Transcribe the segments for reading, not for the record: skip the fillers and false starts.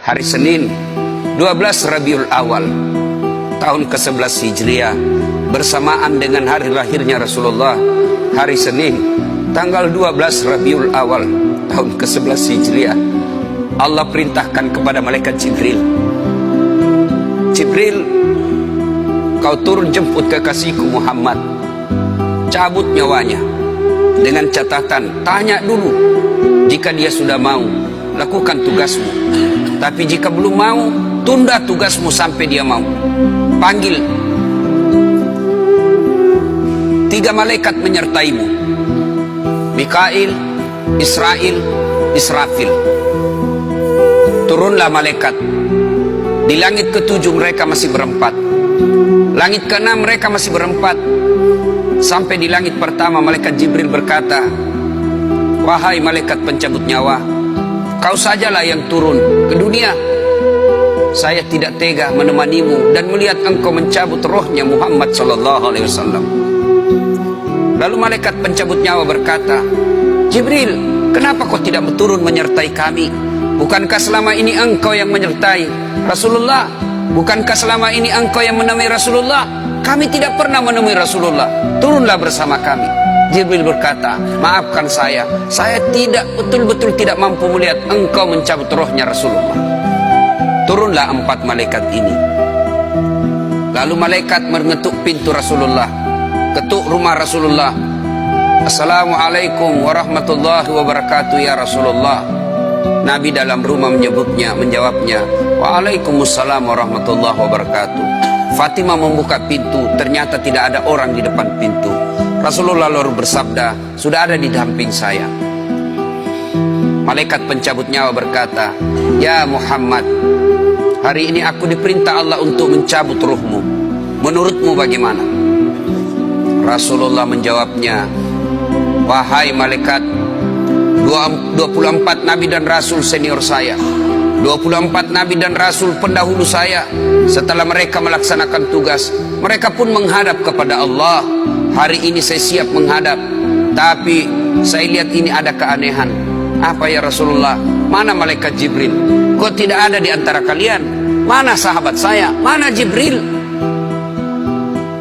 hari Senin 12 Rabiul Awal tahun ke-11 Hijriah, bersamaan dengan hari lahirnya Rasulullah, hari Senin tanggal 12 Rabiul Awal tahun ke-11 Hijriah, Allah perintahkan kepada malaikat Jibril, Jibril, kau turun jemput kekasihku Muhammad, cabut nyawanya, dengan catatan, tanya dulu, jika dia sudah mau, lakukan tugasmu, tapi jika belum mau, tunda tugasmu sampai dia mau. Panggil 3 malaikat menyertaimu, Mikail, Israel, Israfil. Turunlah malaikat. Di langit ke-7 mereka masih berempat, langit ke-6 mereka masih berempat. Sampai di langit pertama malaikat Jibril berkata, wahai malaikat pencabut nyawa, kau sajalah yang turun ke dunia. Saya tidak tega menemanimu dan melihat engkau mencabut rohnya Muhammad SAW. Lalu malaikat pencabut nyawa berkata, Jibril, kenapa kau tidak turun menyertai kami? Bukankah selama ini engkau yang menyertai Rasulullah? Bukankah selama ini engkau yang menemui Rasulullah? Kami tidak pernah menemui Rasulullah. Turunlah bersama kami. Jibril berkata, maafkan saya tidak betul-betul tidak mampu melihat engkau mencabut rohnya Rasulullah. Turunlah 4 malaikat ini. Lalu malaikat mengetuk pintu Rasulullah, ketuk rumah Rasulullah. Assalamualaikum warahmatullahi wabarakatuh ya Rasulullah. Nabi dalam rumah menjawabnya, waalaikumsalam warahmatullahi wabarakatuh. Fatimah membuka pintu, ternyata tidak ada orang di depan pintu. Rasulullah lalu bersabda, sudah ada di samping saya. Malaikat pencabut nyawa berkata, ya Muhammad, hari ini aku diperintah Allah untuk mencabut ruhmu. Menurutmu bagaimana? Rasulullah menjawabnya, wahai malaikat, 24 nabi dan rasul senior saya, 24 nabi dan rasul pendahulu saya, setelah mereka melaksanakan tugas, mereka pun menghadap kepada Allah. Hari ini saya siap menghadap, tapi saya lihat ini ada keanehan. Apa ya Rasulullah? Mana malaikat Jibril? Kok tidak ada di antara kalian? Mana sahabat saya? Mana Jibril?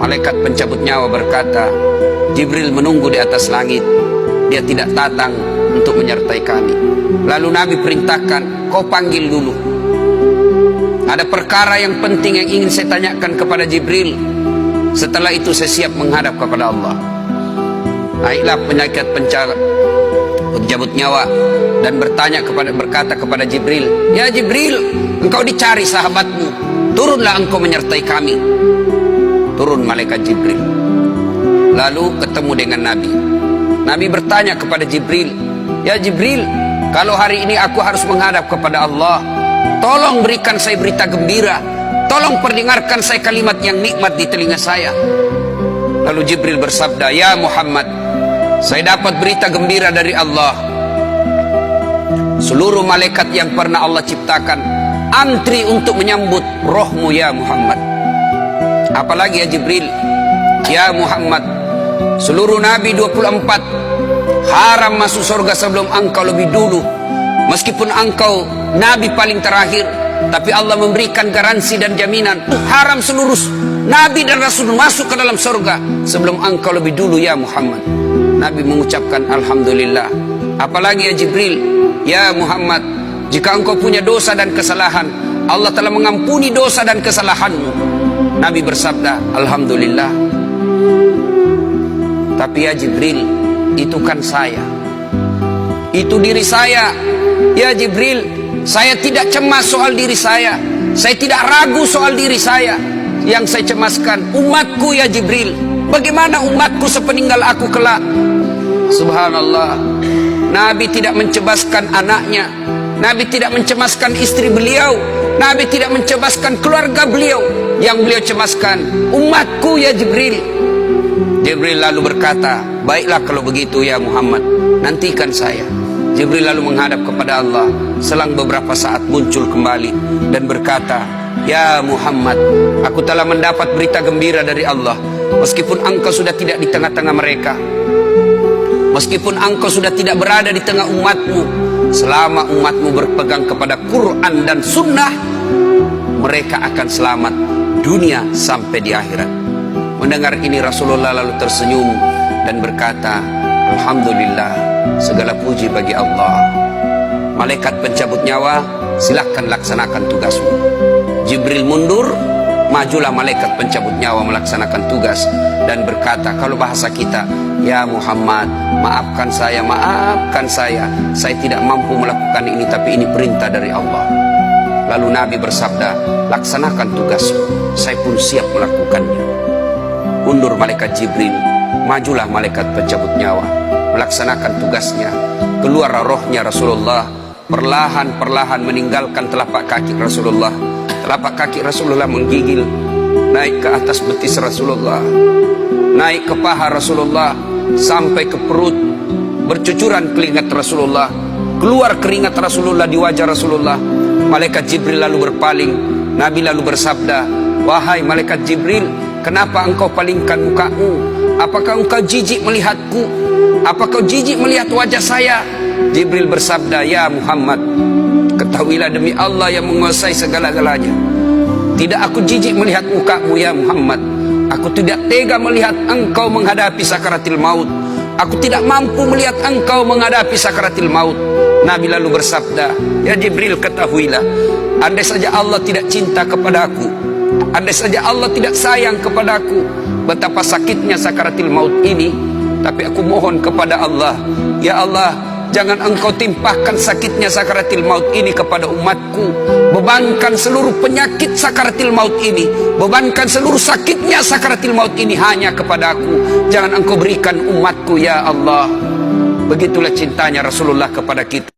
Malaikat pencabut nyawa berkata, Jibril menunggu di atas langit, dia tidak datang untuk menyertai kami. Lalu Nabi perintahkan, kau panggil dulu, ada perkara yang penting yang ingin saya tanyakan kepada Jibril. Setelah itu saya siap menghadap kepada Allah. Baiklah malaikat pencabut nyawa dan berkata kepada Jibril, ya Jibril, engkau dicari sahabatmu, turunlah engkau menyertai kami. Turun malaikat Jibril, lalu ketemu dengan Nabi. Nabi bertanya kepada Jibril, ya Jibril, kalau hari ini aku harus menghadap kepada Allah, tolong berikan saya berita gembira, tolong perdengarkan saya kalimat yang nikmat di telinga saya. Lalu Jibril bersabda, ya Muhammad, saya dapat berita gembira dari Allah. Seluruh malaikat yang pernah Allah ciptakan antri untuk menyambut rohmu ya Muhammad. Apalagi ya Jibril, ya Muhammad, seluruh nabi 24 haram masuk surga sebelum engkau lebih dulu. Meskipun engkau nabi paling terakhir, tapi Allah memberikan garansi dan jaminan, haram seluruh nabi dan rasul masuk ke dalam surga sebelum engkau lebih dulu ya Muhammad. Nabi mengucapkan alhamdulillah. Apalagi ya Jibril, ya Muhammad, jika engkau punya dosa dan kesalahan, Allah telah mengampuni dosa dan kesalahanmu. Nabi bersabda, alhamdulillah. Tapi ya Jibril, itu kan saya, itu diri saya. Ya Jibril, saya tidak cemas soal diri saya tidak ragu soal diri saya. Yang saya cemaskan umatku ya Jibril. Bagaimana umatku sepeninggal aku kelak? Subhanallah, Nabi tidak mencemaskan anaknya, Nabi tidak mencemaskan istri beliau, Nabi tidak mencemaskan keluarga beliau. Yang beliau cemaskan umatku ya Jibril. Jibril lalu berkata, baiklah kalau begitu ya Muhammad, nantikan saya. Jibril lalu menghadap kepada Allah. Selang beberapa saat muncul kembali dan berkata, ya Muhammad, aku telah mendapat berita gembira dari Allah, meskipun engkau sudah tidak di tengah-tengah mereka. Meskipun engkau sudah tidak berada di tengah umatmu, selama umatmu berpegang kepada Quran dan Sunnah, mereka akan selamat dunia sampai di akhirat. Mendengar ini Rasulullah lalu tersenyum dan berkata, Alhamdulillah, segala puji bagi Allah. Malaikat pencabut nyawa, silahkan laksanakan tugasmu. Jibril mundur, majulah malaikat pencabut nyawa melaksanakan tugas dan berkata, kalau bahasa kita, ya Muhammad, maafkan saya, saya tidak mampu melakukan ini, tapi ini perintah dari Allah. Lalu Nabi bersabda, laksanakan tugasmu, saya pun siap melakukannya. Mundur malaikat Jibril, majulah malaikat pencabut nyawa melaksanakan tugasnya. Keluar rohnya Rasulullah, perlahan-perlahan meninggalkan telapak kaki Rasulullah. Telapak kaki Rasulullah menggigil, naik ke atas betis Rasulullah, naik ke paha Rasulullah, sampai ke perut. Bercucuran keringat Rasulullah, keluar keringat Rasulullah di wajah Rasulullah. Malaikat Jibril lalu berpaling. Nabi lalu bersabda, wahai malaikat Jibril, kenapa engkau palingkan mukamu? Apakah engkau jijik melihatku? Apakah kau jijik melihat wajah saya? Jibril bersabda, ya Muhammad, ketahuilah demi Allah yang menguasai segala-galanya, tidak aku jijik melihat mukamu ya Muhammad. Aku tidak tega melihat engkau menghadapi sakaratil maut. Aku tidak mampu melihat engkau menghadapi sakaratil maut. Nabi lalu bersabda, ya Jibril, ketahuilah, andai saja Allah tidak cinta kepadaku, andai saja Allah tidak sayang kepadaku, betapa sakitnya sakaratil maut ini, tapi aku mohon kepada Allah, ya Allah, jangan engkau timpahkan sakitnya sakaratil maut ini kepada umatku. Bebankan seluruh penyakit sakaratil maut ini, bebankan seluruh sakitnya sakaratil maut ini hanya kepada aku. Jangan engkau berikan umatku ya Allah. Begitulah cintanya Rasulullah kepada kita.